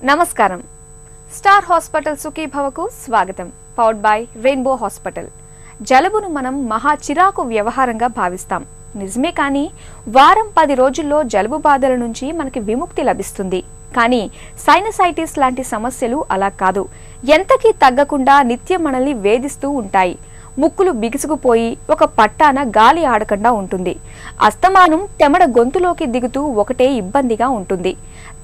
నమస్కారం. Star Hospital సుఖీభవకు స్వాగతం. Powered by Rainbow Hospital. జలుబును మనం మహా చిరాకు వ్యవహారంగా భావిస్తాం. నిజమే, కానీ వారం 10 రోజుల్లో జలుబు బాధల నుంచి మనకి విముక్తి లభిస్తుంది. కానీ సైనసైటిస్ లాంటి సమస్యలు అలా కాదు. ఎంతకీ తగ్గకుండా నిత్యం మనల్ని వేధిస్తూ ఉంటాయి. ముక్కులు బిగుసుకుపోయి ఒక పట్టాన గాలి ఆడకుండా ఉంటుంది. అస్తమానం తెమడ గొంతులోకి దిగుతూ ఒకటే ఇబ్బందిగా ఉంటుంది.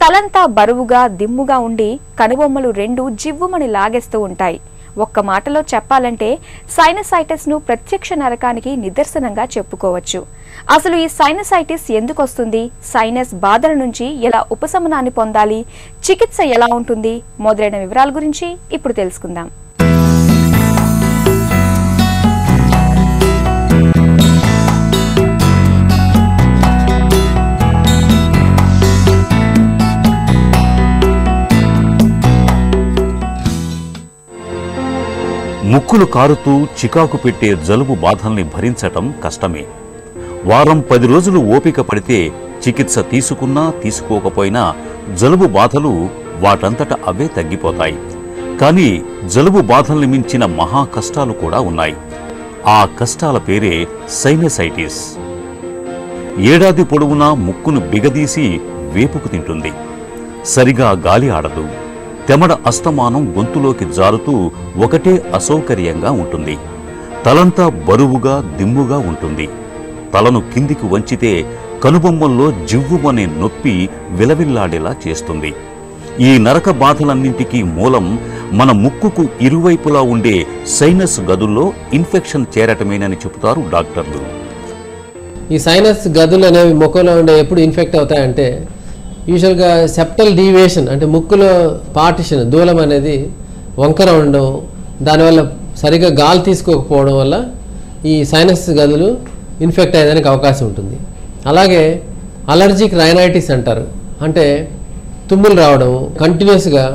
తలంతా బరువుగా దిమ్ముగా ఉండి కనుబొమ్మలు 2 జివ్వుమని లాగేస్తూ ఉంటాయి. ఒక్క మాటలో చెప్పాలంటే సైనసైటిస్ ను ప్రత్యక్ష నరకానికి నిదర్శనంగా చెప్పుకోవచ్చు. అసలు ఈ సైనసైటిస్ ఎందుకు వస్తుంది, సైనస్ బాధల నుంచి ఎలా ఉపశమనాన్ని పొందాలి, చికిత్స ఎలా ఉంటుంది మొదలైన వివరాల గురించి ఇప్పుడు తెలుసుకుందాం. ముక్కులు కారుతూ చికాకు పెట్టే జలుబు బాధల్ని భరించటం కష్టమే. వారం 10 రోజులు ఓపిక పడితే చికిత్స తీసుకున్నా తీసుకోకపోయినా జలుబు బాధలు వాటంతట అవే తగ్గిపోతాయి. కానీ జలుబు బాధల్ని మించిన మహా కష్టాలు కూడా ఉన్నాయి. ఆ కష్టాల పేరే సైనసైటిస్. ఏడాది పొడవునా ముక్కును బిగదీసి వేపుకు తింటుంది. సరిగా గాలి ఆడదు. తెమడ అస్తమానం గొంతులోకి జారుతూ ఒకటే అసౌకర్యంగా ఉంటుంది. తలంతా బరువుగా దిమ్ముగా ఉంటుంది. తలను కిందికి వంచితే కనుబొమ్మల్లో జివ్వుమనే నొప్పి విలవిల్లాడేలా చేస్తుంది. ఈ నరక బాధలన్నింటికీ మూలం మన ముక్కుకు ఇరువైపులా ఉండే సైనస్ గదుల్లో ఇన్ఫెక్షన్ చేరటమేనని చెబుతారు డాక్టర్లు. ఈ సైనస్ గదులు అనేవి ముక్కులో ఉండే ఎప్పుడు ఇన్ఫెక్ట్ అవుతాయంటే యూజువల్గా సెప్టల్ డీవియేషన్ అంటే ముక్కులో పార్టిషన్ దూలం అనేది వంకర ఉండడం, దానివల్ల సరిగా గాలి తీసుకోకపోవడం వల్ల ఈ సైనస్ గదులు ఇన్ఫెక్ట్ అయ్యేదానికి అవకాశం ఉంటుంది. అలాగే అలర్జిక్ రైనైటిస్ అంటారు. అంటే తుమ్ములు రావడం కంటిన్యూస్గా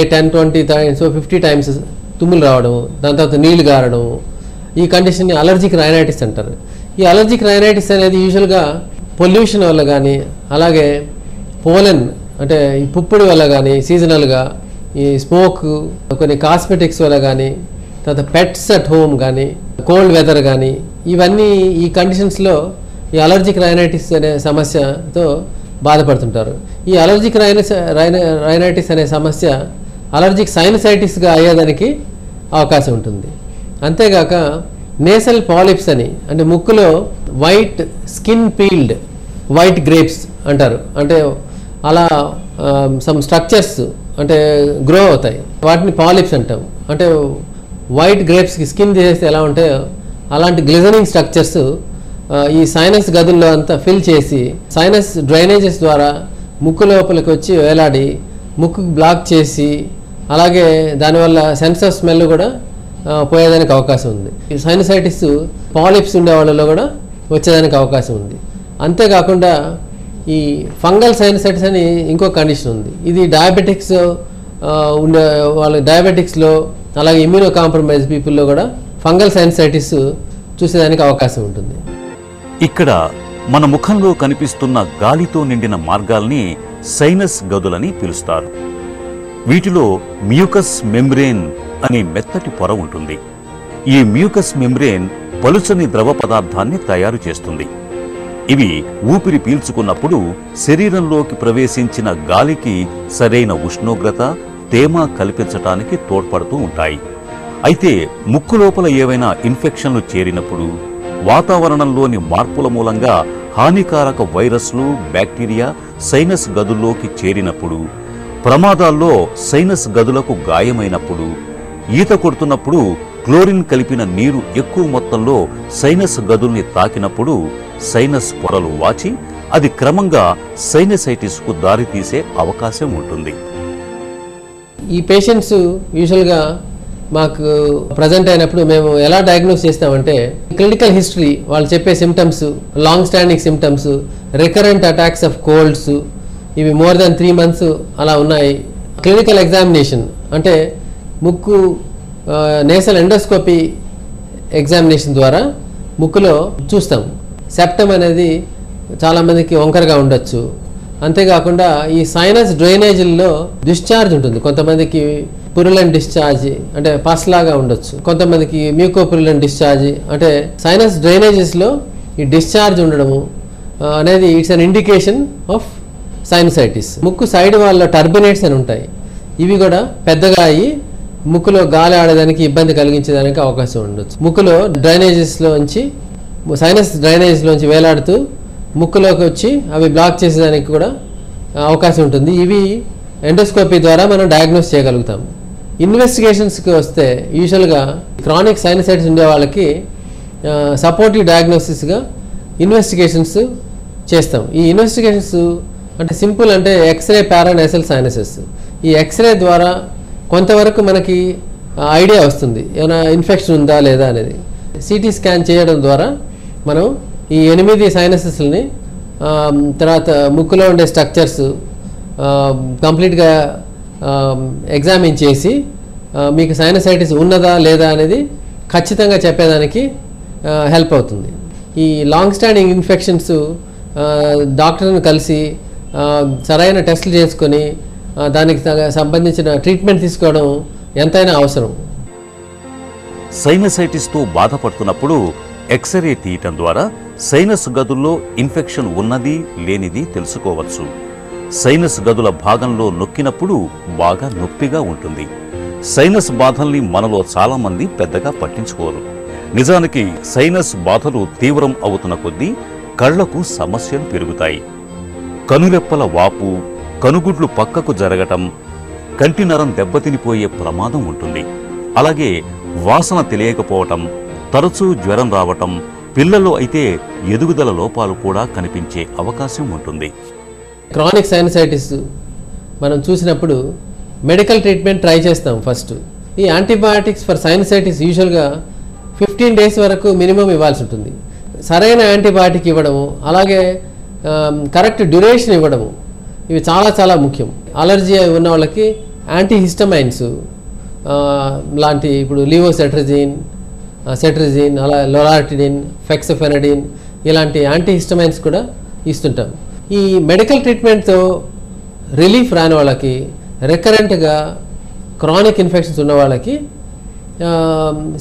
10-20 టైమ్స్ 50 టైమ్స్ తుమ్ములు రావడం, దాని తర్వాత నీళ్లు గారడం, ఈ కండిషన్ని అలర్జిక్ రైనైటిస్ అంటారు. ఈ అలర్జిక్ రైనైటిస్ అనేది యూజువల్గా పొల్యూషన్ వల్ల కానీ, అలాగే పోలెన్ అంటే ఈ పుప్పొడి వల్ల కానీ, సీజనల్గా ఈ స్మోక్, కొన్ని కాస్మెటిక్స్ వల్ల కానీ, తర్వాత పెట్స్ అట్ హోమ్ కానీ, కోల్డ్ వెదర్ కానీ, ఇవన్నీ ఈ కండిషన్స్లో ఈ అలర్జిక్ రైనైటిస్ అనే సమస్యతో బాధపడుతుంటారు. ఈ అలర్జిక్ రైనైటిస్ అనే సమస్య అలర్జిక్ సైనసైటిస్గా అయ్యేదానికి అవకాశం ఉంటుంది. అంతేగాక నేసల్ పాలిప్స్ అని, అంటే ముక్కులో white skin peeled white grapes అంటారు. అంటే అలా సమ్ స్ట్రక్చర్స్ అంటే గ్రో అవుతాయి, వాటిని పాలిప్స్ అంటాం. అంటే వైట్ గ్రేప్స్కి స్కిన్ తీసేస్తే ఎలా ఉంటాయో అలాంటి గ్లిజనింగ్ స్ట్రక్చర్స్ ఈ సైనస్ గదుల్లో అంతా ఫిల్ చేసి సైనస్ డ్రైనేజెస్ ద్వారా ముక్కు లోపలికి వచ్చి వేలాడి ముక్కు బ్లాక్ చేసి, అలాగే దానివల్ల సెన్స్ ఆఫ్ స్మెల్ కూడా పోయేదానికి అవకాశం ఉంది. ఈ సైనసైటిస్ పాలిప్స్ ఉండే వాళ్ళలో కూడా వచ్చేదానికి అవకాశం ఉంది. అంతేకాకుండా ఈ ఫంగల్ సైనసైటిస్ అని ఇంకో కండిషన్ ఉంది. ఇది డయాబెటిక్స్ ఉండే వాళ్ళ డయాబెటిక్స్లో, అలాగే ఇమ్యూనో కాంప్రమైజ్ పీపుల్లో కూడా ఫంగల్ సైనసైటిస్ చూసేదానికి అవకాశం ఉంటుంది. ఇక్కడ మన ముఖంలో కనిపిస్తున్న గాలితో నిండిన మార్గాల్ని సైనస్ గదులని పిలుస్తారు. వీటిలో మ్యూకస్ మెంబ్రేన్ అనే మెత్తటి పొర ఉంటుంది. ఈ మ్యూకస్ మెంబ్రేన్ పలుచని ద్రవ పదార్థాన్ని తయారు చేస్తుంది. ఇవి ఊపిరి పీల్చుకున్నప్పుడు శరీరంలోకి ప్రవేశించిన గాలికి సరైన ఉష్ణోగ్రత, తేమ కల్పించటానికి తోడ్పడుతూ ఉంటాయి. అయితే ముక్కు లోపల ఏవైనా ఇన్ఫెక్షన్లు చేరినప్పుడు, వాతావరణంలోని మార్పుల మూలంగా హానికారక వైరస్లు, బ్యాక్టీరియా సైనస్ గదుల్లోకి చేరినప్పుడు, ప్రమాదాల్లో సైనస్ గదులకు గాయమైనప్పుడు, ఈత కొడుతున్నప్పుడు క్లోరిన్ కలిపిన నీరు ఎక్కువ మొత్తంలో సైనస్ గదుల్ని తాకినప్పుడు సైనస్ పొరలు వాచి అది క్రమంగా సైనసైటిస్కు దారితీసే అవకాశం ఉంటుంది. ఈ పేషెంట్స్ యూజువల్గా మాకు ప్రజెంట్ అయినప్పుడు మేము ఎలా డయాగ్నోస్ చేస్తామంటే క్లినికల్ హిస్టరీ, వాళ్ళు చెప్పే symptoms, long standing symptoms, recurrent attacks of Colts, ఇవి మోర్ దాన్ 3 months అలా ఉన్నాయి. క్లినికల్ ఎగ్జామినేషన్ అంటే ముక్కు నేసల్ ఎండోస్కోపీ ఎగ్జామినేషన్ ద్వారా ముక్కులో చూస్తాం. సెప్టమ్ అనేది చాలామందికి వంకరగా ఉండొచ్చు, అంతేకాకుండా ఈ సైనస్ డ్రైనేజీల్లో డిశ్చార్జ్ ఉంటుంది. కొంతమందికి పురులెన్ డిశ్చార్జ్ అంటే పస్ లాగా ఉండొచ్చు, కొంతమందికి మ్యూకోపురులెన్ డిశ్చార్జ్ అంటే సైనస్ డ్రైనేజెస్లో ఈ డిశ్చార్జ్ ఉండడము అనేది it's an indication of sinusitis. ముక్కు సైడ్ వాళ్ళ టర్బినేట్స్ అని ఉంటాయి, ఇవి కూడా పెద్దగా అయ్యి ముక్కులో గాలి ఆడడానికి ఇబ్బంది కలిగించేదానికి అవకాశం ఉండొచ్చు. ముక్కులో డ్రైనేజెస్లోంచి సైనస్ డ్రైనేజెస్లోంచి వేలాడుతూ ముక్కులోకి వచ్చి అవి బ్లాక్ చేసేదానికి కూడా అవకాశం ఉంటుంది. ఇవి ఎండోస్కోపీ ద్వారా మనం డయాగ్నోస్ చేయగలుగుతాం. ఇన్వెస్టిగేషన్స్కి వస్తే యూజువల్గా క్రానిక్ సైనసైటిస్ ఉండే వాళ్ళకి సపోర్టివ్ డయాగ్నోసిస్గా ఇన్వెస్టిగేషన్స్ చేస్తాం. ఈ ఇన్వెస్టిగేషన్స్ అంటే సింపుల్ అంటే ఎక్స్రే పారానేసల్ సైనసెస్. ఈ ఎక్స్రే ద్వారా కొంతవరకు మనకి ఐడియా వస్తుంది ఏమైనా ఇన్ఫెక్షన్ ఉందా లేదా అనేది. సిటీ స్కాన్ చేయడం ద్వారా మనం ఈ 8 సైనసెస్ని తర్వాత ముక్కులో ఉండే స్ట్రక్చర్స్ కంప్లీట్గా ఎగ్జామిన్ చేసి మీకు సైనసైటిస్ ఉన్నదా లేదా అనేది ఖచ్చితంగా చెప్పేదానికి హెల్ప్ అవుతుంది. ఈ లాంగ్ స్టాండింగ్ ఇన్ఫెక్షన్స్ డాక్టర్ని కలిసి సరైన టెస్టులు చేసుకొని దానికి సంబంధించిన ట్రీట్మెంట్ తీసుకోవడం ఎంతైనా అవసరం. సైనసైటిస్తో బాధపడుతున్నప్పుడు ఎక్స్రే తీయటం ద్వారా సైనస్ గదుల్లో ఇన్ఫెక్షన్ ఉన్నది లేనిది తెలుసుకోవచ్చు. సైనస్ గదుల భాగంలో నొక్కినప్పుడు బాగా నొప్పిగా ఉంటుంది. సైనస్ బాధల్ని మనలో చాలా మంది పెద్దగా పట్టించుకోరు. నిజానికి సైనస్ బాధలు తీవ్రం అవుతున్న కొద్దీ కళ్లకు సమస్యలు పెరుగుతాయి. కనురెప్పల వాపు, కనుగుడ్లు పక్కకు జరగటం, కంటి నరం దెబ్బతినిపోయే ప్రమాదం ఉంటుంది. అలాగే వాసన తెలియకపోవటం, తరచూ జ్వరం రావటం, పిల్లల్లో అయితే ఎదుగుదల లోపాలు కూడా కనిపించే అవకాశం ఉంటుంది. క్రానిక్ సైనసైటిస్ మనం చూసినప్పుడు మెడికల్ ట్రీట్మెంట్ ట్రై చేస్తాం. ఫస్ట్ ఈ యాంటీబయాటిక్స్ ఫర్ సైనసైటిస్ యూజువల్గా 15 days వరకు మినిమం ఇవ్వాల్సి ఉంటుంది. సరైన యాంటీబయాటిక్ ఇవ్వడము, అలాగే కరెక్ట్ డ్యూరేషన్ ఇవ్వడము, ఇవి చాలా చాలా ముఖ్యం. అలర్జీ ఉన్న వాళ్ళకి యాంటీహిస్టమైన్స్ లాంటి ఇప్పుడు లివోసెట్రజిన్, సెట్రజిన్, అలా లోరాటిడిన్, ఫెక్సఫెనడిన్ ఇలాంటి యాంటీహిస్టమైన్స్ కూడా ఇస్తుంటాం. ఈ మెడికల్ ట్రీట్మెంట్తో రిలీఫ్ రాని వాళ్ళకి, రికరెంట్గా క్రానిక్ ఇన్ఫెక్షన్స్ ఉన్న వాళ్ళకి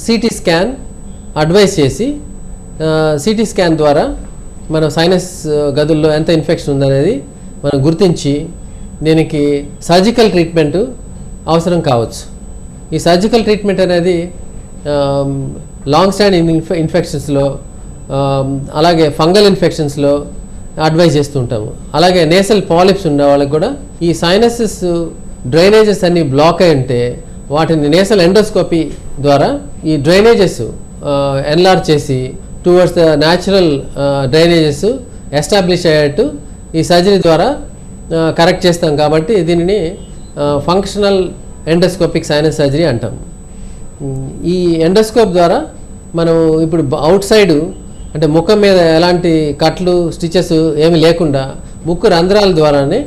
సిటీ స్కాన్ అడ్వైస్ చేసి సిటీ స్కాన్ ద్వారా మనం సైనస్ గదుల్లో ఎంత ఇన్ఫెక్షన్ ఉందనేది మనం గుర్తించి దీనికి సర్జికల్ ట్రీట్మెంట్ అవసరం కావచ్చు. ఈ సర్జికల్ ట్రీట్మెంట్ అనేది లాంగ్ స్టాండింగ్ ఇన్ఫెక్షన్స్లో అలాగే ఫంగల్ ఇన్ఫెక్షన్స్లో అడ్వైజ్ చేస్తూ ఉంటాము. అలాగే నేసల్ పాలిప్స్ ఉన్న వాళ్ళకి కూడా ఈ సైనసెస్ డ్రైనేజెస్ అన్ని బ్లాక్ అయి ఉంటే వాటిని నేసల్ ఎండోస్కోపీ ద్వారా ఈ డ్రైనేజెస్ ఎన్లార్జ్ చేసి towards the natural drainages establish అయ్యేట్టు ఈ సర్జరీ ద్వారా కరెక్ట్ చేస్తాం. కాబట్టి దీనిని ఫంక్షనల్ ఎండోస్కోపిక్ సైనస్ సర్జరీ అంటాం. ఈ ఎండోస్కోప్ ద్వారా మనం ఇప్పుడు అవుట్ సైడ్ అంటే ముఖం మీద ఎలాంటి కట్లు, స్టిచెస్ ఏమి లేకుండా ముక్కు రంధ్రాల ద్వారానే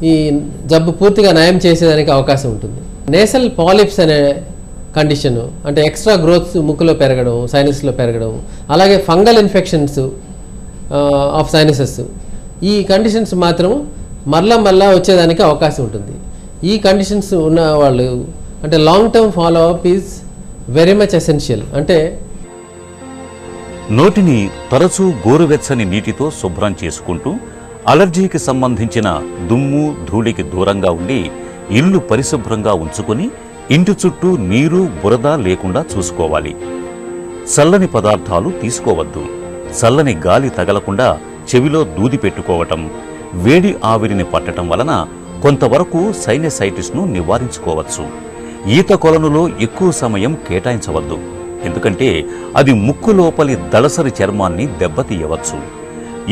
ఈ జబ్బు పూర్తిగా నయం చేసేదానికి అవకాశం ఉంటుంది. నేసల్ పాలిప్స్ అనే కండిషన్ అంటే ఎక్స్ట్రా గ్రోత్స్ ముక్కులో పెరగడం, సైనస్లో పెరగడం, అలాగే ఫంగల్ ఇన్ఫెక్షన్స్ ఆఫ్ సైనసెస్, ఈ కండిషన్స్ మాత్రం మళ్ళా వచ్చేదానికి అవకాశం ఉంటుంది. ఈ కండిషన్స్ ఉన్న వాళ్ళు అంటే long term follow up is very much essential. అంటే నోటిని తరచూ గోరువెచ్చని నీటితో శుభ్రం చేసుకుంటూ అలర్జీకి సంబంధించిన దుమ్ము, ధూళికి దూరంగా ఉండి ఇల్లు పరిశుభ్రంగా ఉంచుకుని ఇంటి చుట్టూ నీరు, బురద లేకుండా చూసుకోవాలి. చల్లని పదార్థాలు తీసుకోవద్దు. చల్లని గాలి తగలకుండా చెవిలో దూది పెట్టుకోవటం, వేడి ఆవిరిని పట్టడం వలన కొంతవరకు సైనసైటిస్ను నివారించుకోవచ్చు. ఈత కొలనులో ఎక్కువ సమయం కేటాయించవద్దు. ఎందుకంటే అది ముక్కు లోపలి దళసరి చర్మాన్ని దెబ్బతీయవచ్చు.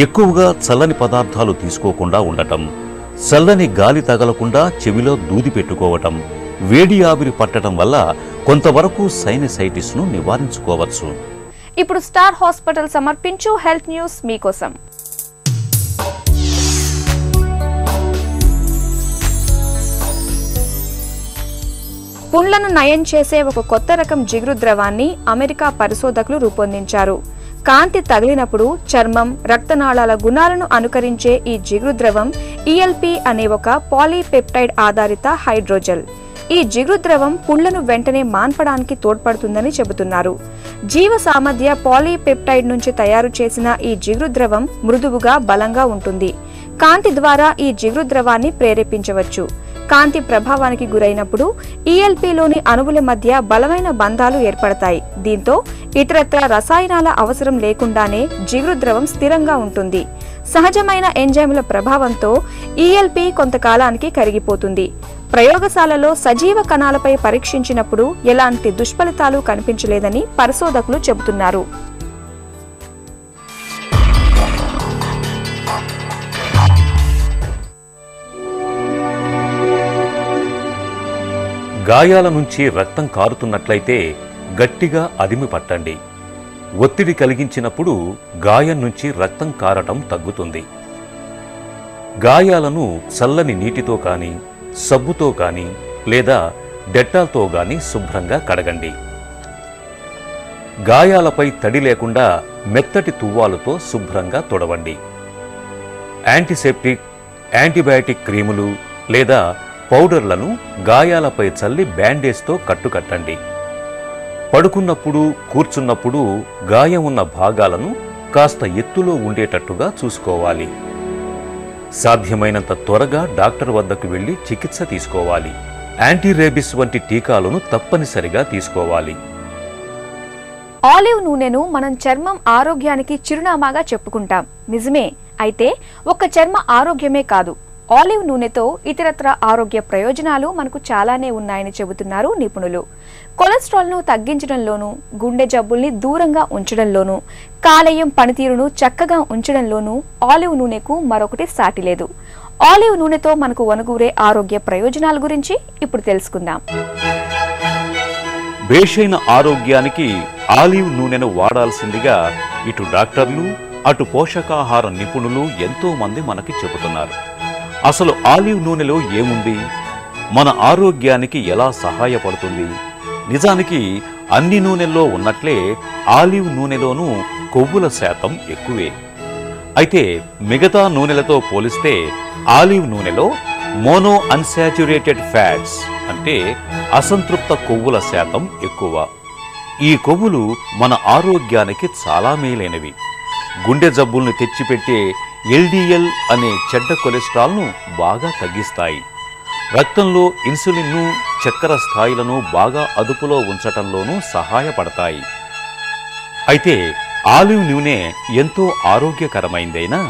ఎక్కువగా చల్లని పదార్థాలు తీసుకోకుండా ఉండటం, చల్లని గాలి తగలకుండా చెవిలో దూది పెట్టుకోవటం, వేడి ఆవిరి పట్టడం వల్ల కొంతవరకు సైనసైటిస్ను నివారించుకోవచ్చు. ఇప్పుడు స్టార్ హాస్పిటల్ సమర్పించు హెల్త్ న్యూస్ మీకోసం. పుండ్లను నయం చేసే ఒక కొత్త రకం జిగురు ద్రవాన్ని అమెరికా పరిశోధకులు రూపొందించారు. కాంతి తగిలినప్పుడు చర్మం, రక్తనాళాల గుణాలను అనుకరించే ఈ జిగురు ద్రవం ఈఎల్పి అనే ఒక పాలీపెప్టైడ్ ఆధారిత హైడ్రోజెల్. ఈ జిగురు ద్రవం పుళ్లను వెంటనే మాన్పడానికి తోడ్పడుతుందని చెబుతున్నారు. జీవ సామర్థ్య పాలీపెప్టైడ్ నుంచి తయారు చేసిన ఈ జిగురు ద్రవం మృదువుగా, బలంగా ఉంటుంది. కాంతి ద్వారా ఈ జిగురు ద్రవాన్ని ప్రేరేపించవచ్చు. కాంతి ప్రభావానికి గురైనప్పుడు ఈఎల్పిలోని అణువుల మధ్య బలమైన బంధాలు ఏర్పడతాయి. దీంతో ఇతరత్ర రసాయనాల అవసరం లేకుండానే జిగురు ద్రవం స్థిరంగా ఉంటుంది. సహజమైన ఎంజైముల ప్రభావంతో ఈఎల్పి కొంతకాలానికి కరిగిపోతుంది. ప్రయోగశాలలో సజీవ కణాలపై పరీక్షించినప్పుడు ఎలాంటి దుష్ఫలితాలు కనిపించలేదని పరిశోధకులు చెబుతున్నారు. గాయాల నుంచి రక్తం కారుతున్నట్లయితే గట్టిగా అదిమి పట్టండి. ఒత్తిడి కలిగించినప్పుడు గాయం నుంచి రక్తం కారటం తగ్గుతుంది. గాయాలను చల్లని నీటితో కానీ, సబ్బుతో కానీ లేదా డెటాల్తో గాని శుభ్రంగా కడగండి. గాయాలపై తడి లేకుండా మెత్తటి తువ్వాలుతో శుభ్రంగా తుడవండి. యాంటీసెప్టిక్, యాంటీబయాటిక్ క్రీములు లేదా పౌడర్లను గాయాలపై చల్లి బ్యాండేజ్తో కట్టుకట్టండి. పడుకున్నప్పుడు, కూర్చున్నప్పుడు గాయం ఉన్న భాగాలను కాస్త ఎత్తులో ఉండేటట్టుగా చూసుకోవాలి. సాధ్యమైనంత త్వరగా డాక్టర్ వద్దకు వెళ్లి చికిత్స తీసుకోవాలి. యాంటీరేబిస్ వంటి టీకాలను తప్పనిసరిగా తీసుకోవాలి. ఆలివ్ నూనెను మనం చర్మం ఆరోగ్యానికి చిరునామాగా చెప్పుకుంటాం. నిజమే. అయితే ఒక్క చర్మ ఆరోగ్యమే కాదు, ఆలివ్ నూనెతో ఇతరత్ర ఆరోగ్య ప్రయోజనాలు మనకు చాలానే ఉన్నాయని చెబుతున్నారు నిపుణులు. కొలెస్ట్రాల్ను తగ్గించడంలోనూ, గుండె జబ్బుల్ని దూరంగా ఉంచడంలోనూ, కాలేయం పనితీరును చక్కగా ఉంచడంలోనూ ఆలివ్ నూనెకు మరొకటి సాటి లేదు. ఆలివ్ నూనెతో మనకు వనగూరే ఆరోగ్య ప్రయోజనాల గురించి ఇప్పుడు తెలుసుకుందాం. బేషైన ఆరోగ్యానికి ఆలివ్ నూనెను వాడాల్సిందిగా ఇటు డాక్టర్లు, అటు పోషకాహార నిపుణులు ఎంతో మంది మనకి చెబుతున్నారు. అసలు ఆలివ్ నూనెలో ఏముంది? మన ఆరోగ్యానికి ఎలా సహాయపడుతుంది? నిజానికి అన్ని నూనెల్లో ఉన్నట్లే ఆలివ్ నూనెలోనూ కొవ్వుల శాతం ఎక్కువే. అయితే మిగతా నూనెలతో పోలిస్తే ఆలివ్ నూనెలో మోనో అన్సాచురేటెడ్ ఫ్యాట్స్ అంటే అసంతృప్త కొవ్వుల శాతం ఎక్కువ. ఈ కొవ్వులు మన ఆరోగ్యానికి చాలా మేలైనవి. గుండె జబ్బుల్ని తెచ్చిపెట్టే ఎల్డిఎల్ అనే చెడ్డ కొలెస్ట్రాల్ను బాగా తగ్గిస్తాయి. రక్తంలో ఇన్సులిన్ను, చక్కెర స్థాయిలను బాగా అదుపులో ఉంచటంలోనూ సహాయపడతాయి. అయితే ఆలివ్ నూనె ఎంతో ఆరోగ్యకరమైందైనా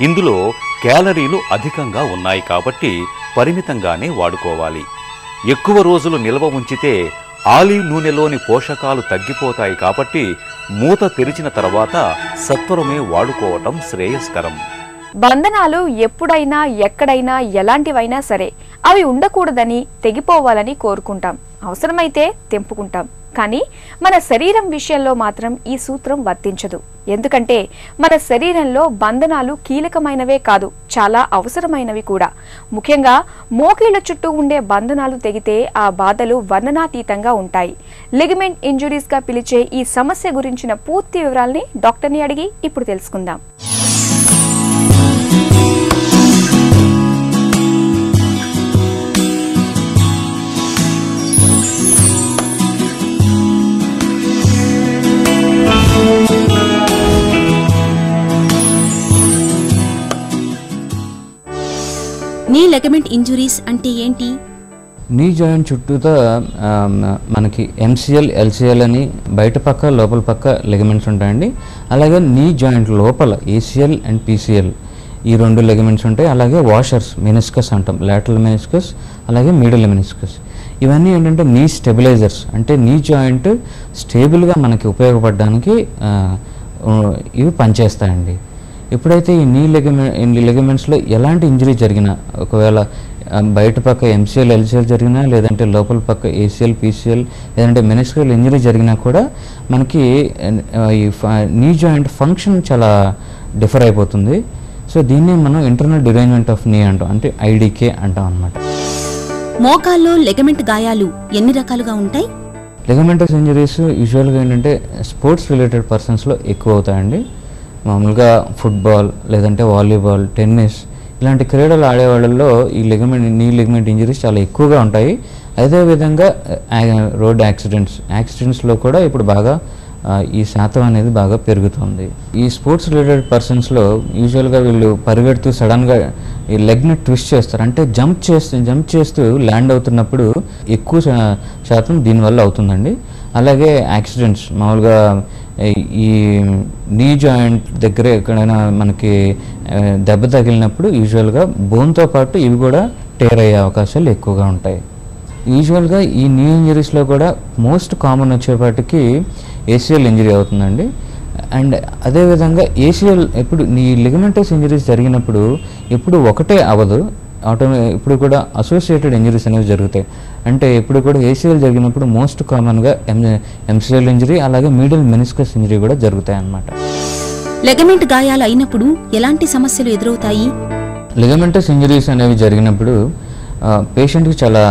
ఇందులో క్యాలరీలు అధికంగా ఉన్నాయి కాబట్టి పరిమితంగానే వాడుకోవాలి. ఎక్కువ రోజులు నిల్వ ఉంచితే ఆలివ్ నూనెలోని పోషకాలు తగ్గిపోతాయి కాబట్టి మూత తెరిచిన తర్వాత సత్వరమే వాడుకోవటం శ్రేయస్కరం. బంధనాలు ఎప్పుడైనా, ఎక్కడైనా, ఎలాంటివైనా సరే అవి ఉండకూడదని, తెగిపోవాలని కోరుకుంటాం. అవసరమైతే తెంపుకుంటాం. కానీ మన శరీరం విషయంలో మాత్రం ఈ సూత్రం వర్తించదు. ఎందుకంటే మన శరీరంలో బంధనాలు కీలకమైనవే కాదు, చాలా అవసరమైనవి కూడా. ముఖ్యంగా మోకాళ్ళ చుట్టూ ఉండే బంధనాలు తెగితే ఆ బాధలు వర్ణనాతీతంగా ఉంటాయి. లిగమెంట్ ఇంజురీస్ గా పిలిచే ఈ సమస్య గురించిన పూర్తి వివరాల్ని డాక్టర్ని అడిగి ఇప్పుడు తెలుసుకుందాం. నీ లెగమెంట్ ఇంజురీస్ అంటే ఏంటి? నీ జాయింట్ చుట్టూతో మనకి ఎంసీఎల్, ఎల్సీఎల్ అని బయట పక్క, లోపల పక్క లెగమెంట్స్ ఉంటాయండి. అలాగే నీ జాయింట్ లోపల ఏసీఎల్ అండ్ పీసీఎల్ ఈ రెండు లెగమెంట్స్ ఉంటాయి. అలాగే వాషర్స్, మెనిస్కస్ అంటాం, లాటరల్ మెనిస్కస్, అలాగే మీడియల్ మెనిస్కస్. ఇవన్నీ ఏంటంటే నీ స్టెబిలైజర్స్, అంటే నీ జాయింట్ స్టేబుల్గా మనకి ఉపయోగపడడానికి ఇవి పనిచేస్తాయండి. ఎప్పుడైతే ఈ నీ లెగమెంట్స్లో ఎలాంటి ఇంజరీ జరిగినా, ఒకవేళ బయట పక్క ఎంసీఎల్, ఎల్సీఎల్ జరిగినా, లేదంటే లోపల పక్క ఏసీఎల్, పీసీఎల్, లేదంటే మెనిస్కల్ ఇంజరీ జరిగినా కూడా మనకి ఈ నీ జాయింట్ ఫంక్షన్ చాలా డిఫర్ అయిపోతుంది. సో దీన్ని మనం ఇంటర్నల్ డిరేంజ్మెంట్ ఆఫ్ నీ అంటాం, అంటే ఐడికే అంటాం అన్నమాట. మోకాల్లో లెగమెంట్ గాయాలు ఎన్ని రకాలుగా ఉంటాయి? లిగమెంటస్ ఇంజరీస్ యూజువల్గా ఏంటంటే స్పోర్ట్స్ రిలేటెడ్ పర్సన్స్లో ఎక్కువ అవుతాయండి. మామూలుగా ఫుట్బాల్ లేదంటే వాలీబాల్, టెన్నిస్ ఇలాంటి క్రీడలు ఆడేవాళ్ళల్లో ఈ నీ లిగమెంట్ ఇంజరీస్ చాలా ఎక్కువగా ఉంటాయి. అదేవిధంగా రోడ్ యాక్సిడెంట్స్లో కూడా ఇప్పుడు బాగా ఈ శాతం అనేది బాగా పెరుగుతుంది. ఈ స్పోర్ట్స్ రిలేటెడ్ పర్సన్స్లో యూజువల్గా వీళ్ళు పరిగెడుతూ సడన్గా ఈ లెగ్ని ట్విస్ట్ చేస్తారు. అంటే జంప్ చేస్తూ ల్యాండ్ అవుతున్నప్పుడు ఎక్కువ శాతం దీనివల్ల అవుతుందండి. అలాగే యాక్సిడెంట్స్ మామూలుగా ఈ నీ జాయింట్ దగ్గర ఎక్కడైనా మనకి దెబ్బ తగిలినప్పుడు యూజువల్గా బోన్తో పాటు ఇవి కూడా టేర్ అయ్యే అవకాశాలు ఎక్కువగా ఉంటాయి. యూజువల్గా ఈ నీ ఇంజరీస్లో కూడా మోస్ట్ కామన్ వచ్చేపాటికి ఏసీఎల్ ఇంజరీ అవుతుందండి. అండ్ అదేవిధంగా ఎప్పుడు నీ లిగమెంటస్ ఇంజరీస్ జరిగినప్పుడు ఎప్పుడు ఒకటే అవ్వదు, ఇప్పుడు కూడా అసోసియేటెడ్ ఇంజరీస్ అనేవి జరుగుతాయి. అంటే ఇప్పుడు కూడా ఏసీఎల్ జరిగినప్పుడు మోస్ట్ కామన్గా ఎంసీఎల్ ఇంజరీ అలాగే మీడియల్ మెనిస్కస్ ఇంజరీ కూడా జరుగుతాయి అన్నమాట. లెగమెంట్ గాయాలు అయినప్పుడు ఎలాంటి సమస్యలు ఎదురవుతాయి? లిగమెంటస్ ఇంజరీస్ అనేవి జరిగినప్పుడు పేషెంట్కి చాలా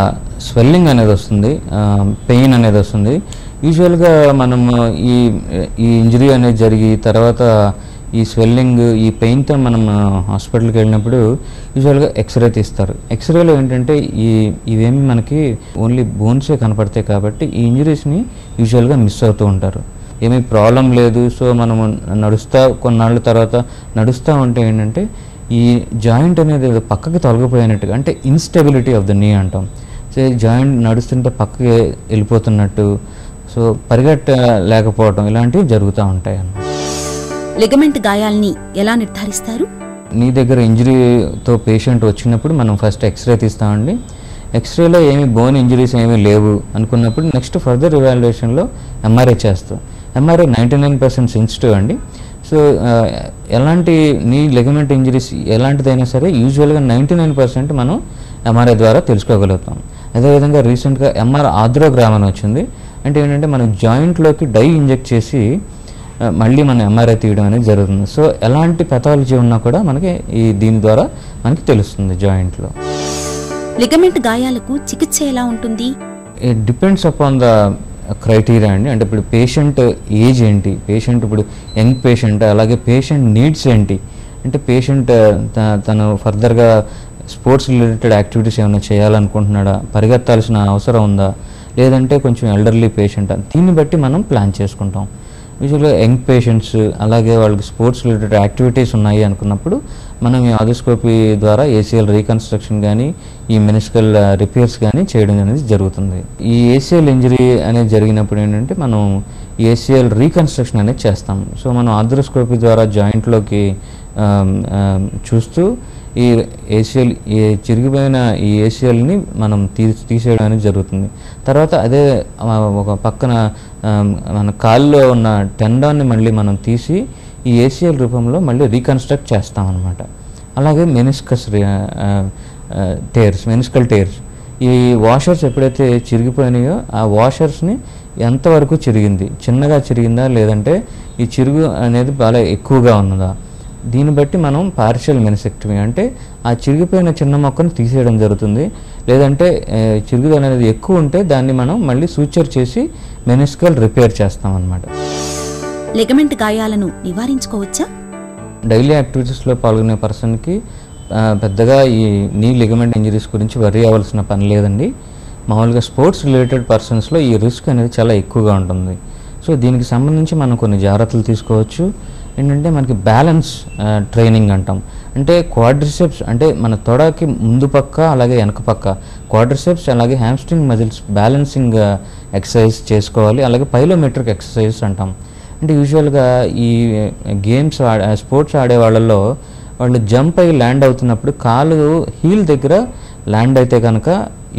స్వెల్లింగ్ అనేది వస్తుంది, పెయిన్ అనేది వస్తుంది. యూజువల్గా మనం ఈ ఇంజరీ అనేది జరిగి తర్వాత ఈ స్వెల్లింగ్ ఈ పెయిన్తో మనం హాస్పిటల్కి వెళ్ళినప్పుడు యూజువల్గా ఎక్స్రే తీస్తారు. ఎక్స్రేలో ఏంటంటే ఇవేమి మనకి ఓన్లీ బోన్సే కనపడతాయి కాబట్టి ఈ ఇంజరీస్ని యూజువల్గా మిస్ అవుతూ ఉంటారు. ఏమీ ప్రాబ్లం లేదు, సో మనము కొన్నాళ్ళ తర్వాత నడుస్తూ ఉంటే ఏంటంటే ఈ జాయింట్ అనేది పక్కకి తొలగిపోయినట్టుగా, అంటే ఇన్స్టెబిలిటీ ఆఫ్ ద నీ అంటాం. సో జాయింట్ నడుస్తుంటే పక్కకి వెళ్ళిపోతున్నట్టు, సో పరిగెట్టలేకపోవడం ఇలాంటివి జరుగుతూ ఉంటాయి అన్నమాట. లిగమెంట్ గాయాల్ని ఎలా నిర్ధారిస్తారు? నీ దగ్గర ఇంజరీతో పేషెంట్ వచ్చినప్పుడు మనం ఫస్ట్ ఎక్స్రే తీస్తామండి. ఎక్స్రేలో ఏమి బోన్ ఇంజరీస్ ఏమీ లేవు అనుకున్నప్పుడు నెక్స్ట్ ఫర్దర్ ఇవాల్యుయేషన్లో ఎంఆర్ఐ చేస్తాం. ఎంఆర్ఐ 99% సెన్సిటివ్ అండి. సో ఎలాంటి నీ లిగమెంట్ ఇంజరీస్ ఎలాంటిదైనా సరే యూజువల్గా 99% మనం ఎంఆర్ఐ ద్వారా తెలుసుకోగలుగుతాం. అదేవిధంగా రీసెంట్గా ఎంఆర్ ఆర్థ్రోగ్రామ్ అని వచ్చింది. అంటే ఏంటంటే మనం జాయింట్లోకి డై ఇంజెక్ట్ చేసి మళ్ళీ మనం ఎంఆర్ఐ తీయడం అనేది జరుగుతుంది. సో ఎలాంటి పెథాలజీ ఉన్నా కూడా మనకి దీని ద్వారా మనకి తెలుస్తుంది జాయింట్లో. లిగమెంట్ గాయాలకు చికిత్స ఎలా ఉంటుంది? It depends upon the criteria అండి. అంటే ఇప్పుడు పేషెంట్ ఏజ్ ఏంటి, పేషెంట్ ఇప్పుడు యంగ్ పేషెంట్, అలాగే పేషెంట్ నీడ్స్ ఏంటి, అంటే పేషెంట్ తను ఫర్దర్గా స్పోర్ట్స్ రిలేటెడ్ యాక్టివిటీస్ ఏమైనా చేయాలనుకుంటున్నాడా, పరిగెత్తాల్సిన అవసరం ఉందా, లేదంటే కొంచెం ఎల్డర్లీ పేషెంట్, దీన్ని బట్టి మనం ప్లాన్ చేసుకుంటాం. యూజువల్గా యంగ్ పేషెంట్స్ అలాగే వాళ్ళకి స్పోర్ట్స్ రిలేటెడ్ యాక్టివిటీస్ ఉన్నాయి అనుకున్నప్పుడు మనం ఈ ఆర్థోస్కోపీ ద్వారా ఏసీఎల్ రీకన్స్ట్రక్షన్ కానీ ఈ మెనిస్కల్ రిపేర్స్ కానీ చేయడం అనేది జరుగుతుంది. ఈ ఏసీఎల్ ఇంజరీ అనేది జరిగినప్పుడు ఏంటంటే మనం ఏసీఎల్ రీకన్స్ట్రక్షన్ అనేది చేస్తాం. సో మనం ఆర్థోస్కోపీ ద్వారా జాయింట్లోకి చూస్తూ ఈ ఏసీఎల్ చిరిగిపోయిన ఈ ఏసీఎల్ని మనం తీసేయడం అనేది జరుగుతుంది. తర్వాత అదే ఒక పక్కన మన కాల్లో ఉన్న టెండాన్ని మళ్ళీ మనం తీసి ఈ ఏసీఎల్ రూపంలో మళ్ళీ రీకన్స్ట్రక్ట్ చేస్తాం అన్నమాట. అలాగే మెనిస్కల్ టేర్స్ ఈ వాషర్స్ ఎప్పుడైతే చిరిగిపోయినాయో ఆ వాషర్స్ని ఎంతవరకు చిరిగింది, చిన్నగా చిరిగిందా లేదంటే ఈ చిరుగు అనేది బాగా ఎక్కువగా ఉన్నదా, దీన్ని బట్టి మనం పార్షియల్ మెనిసెక్టమీ అంటే ఆ చిరిగిపోయిన చిన్న మొక్కను తీసేయడం జరుగుతుంది. లేదంటే చిరుగు అనేది ఎక్కువ ఉంటే దాన్ని మనం మళ్ళీ సూచర్ చేసి మెనిస్కల్ రిపేర్ చేస్తాం అన్నమాట. లిగమెంట్ గాయాలను నివారించుకోవచ్చా? డైలీ యాక్టివిటీస్లో పాల్గొనే పర్సన్కి పెద్దగా ఈ నీ లిగమెంట్ ఇంజరీస్ గురించి వరీ అవ్వాల్సిన పని లేదండి. మామూలుగా స్పోర్ట్స్ రిలేటెడ్ పర్సన్స్లో ఈ రిస్క్ అనేది చాలా ఎక్కువగా ఉంటుంది. సో దీనికి సంబంధించి మనం కొన్ని జాగ్రత్తలు తీసుకోవచ్చు. ఏంటంటే మనకి బ్యాలెన్స్ ట్రైనింగ్ అంటాం. అంటే క్వాడ్రిసెప్స్ అంటే మన తొడకి ముందు పక్క అలాగే వెనక పక్క క్వాడ్రిసెప్స్ అలాగే హ్యామ్స్ట్రింగ్ మజిల్స్ బ్యాలెన్సింగ్ ఎక్సర్సైజ్ చేసుకోవాలి. అలాగే పైలోమెట్రిక్ ఎక్సర్సైజ్ అంటాం. అంటే యూజువల్గా ఈ గేమ్స్ స్పోర్ట్స్ ఆడే వాళ్ళల్లో వాళ్ళు జంప్ అయ్యి ల్యాండ్ అవుతున్నప్పుడు కాలు హీల్ దగ్గర ల్యాండ్ అయితే కనుక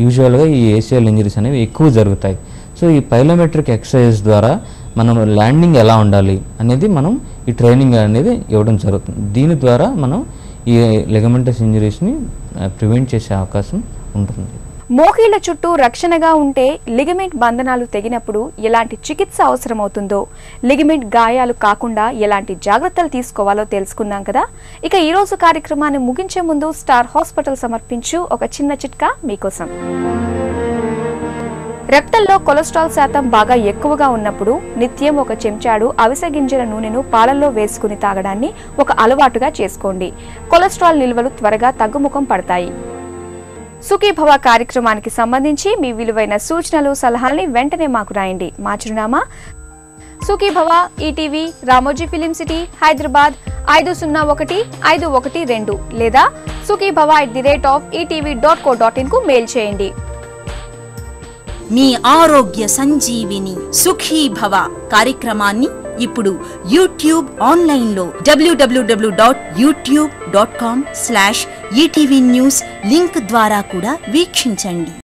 యూజువల్గా ఈ ఏసీఎల్ ఇంజరీస్ అనేవి ఎక్కువ జరుగుతాయి. సో ఈ పైలోమెట్రిక్ ఎక్సర్సైజ్ ద్వారా మనం ల్యాండింగ్ ఎలా ఉండాలి అనేది మనం ఈ ట్రైనింగ్ అనేది ఇవ్వడం జరుగుతుంది. దీని ద్వారా మనం ఈ లిగమెంటస్ ఇంజరీస్ని ప్రివెంట్ చేసే అవకాశం ఉంటుంది. మోకాళ్ళ చుట్టూ రక్షణగా ఉంటే లిగమెంట్ బంధనాలు తెగినప్పుడు ఎలాంటి చికిత్స అవసరమవుతుందో, లిగమెంట్ గాయాలు కాకుండా ఎలాంటి జాగ్రత్తలు తీసుకోవాలో తెలుసుకున్నాం కదా. ఇక ఈ రోజు కార్యక్రమాన్ని ముగించే ముందు స్టార్ హాస్పిటల్ సమర్పించు ఒక చిన్న చిట్కా మీకోసం. రక్తంలో కొలెస్ట్రాల్ శాతం బాగా ఎక్కువగా ఉన్నప్పుడు నిత్యం 1 చెంచాడు అవిసె గింజల నూనెను పాలల్లో వేసుకుని తాగడాన్ని ఒక అలవాటుగా చేసుకోండి. కొలెస్ట్రాల్ నిల్వలు త్వరగా తగ్గుముఖం పడతాయి. సుఖీభవ కార్యక్రమానికి సంబంధించి మీ విలువైన సూచనలు సలహాల్ని వెంటనే మాకు రాయండి. మా చిరునామా Sukhibhava, ETV, Ramoji film city, Hyderabad 501512 లేదా sukhibhava@etv.co.in కు మెయిల్ చేయండి. మీ ఆరోగ్య సంజీవిని సుఖీభవ కార్యక్రమాన్ని ఇప్పుడు యూట్యూబ్ ఆన్లైన్లో www.youtube.com/etv news లింక్ ద్వారా కూడా వీక్షించండి.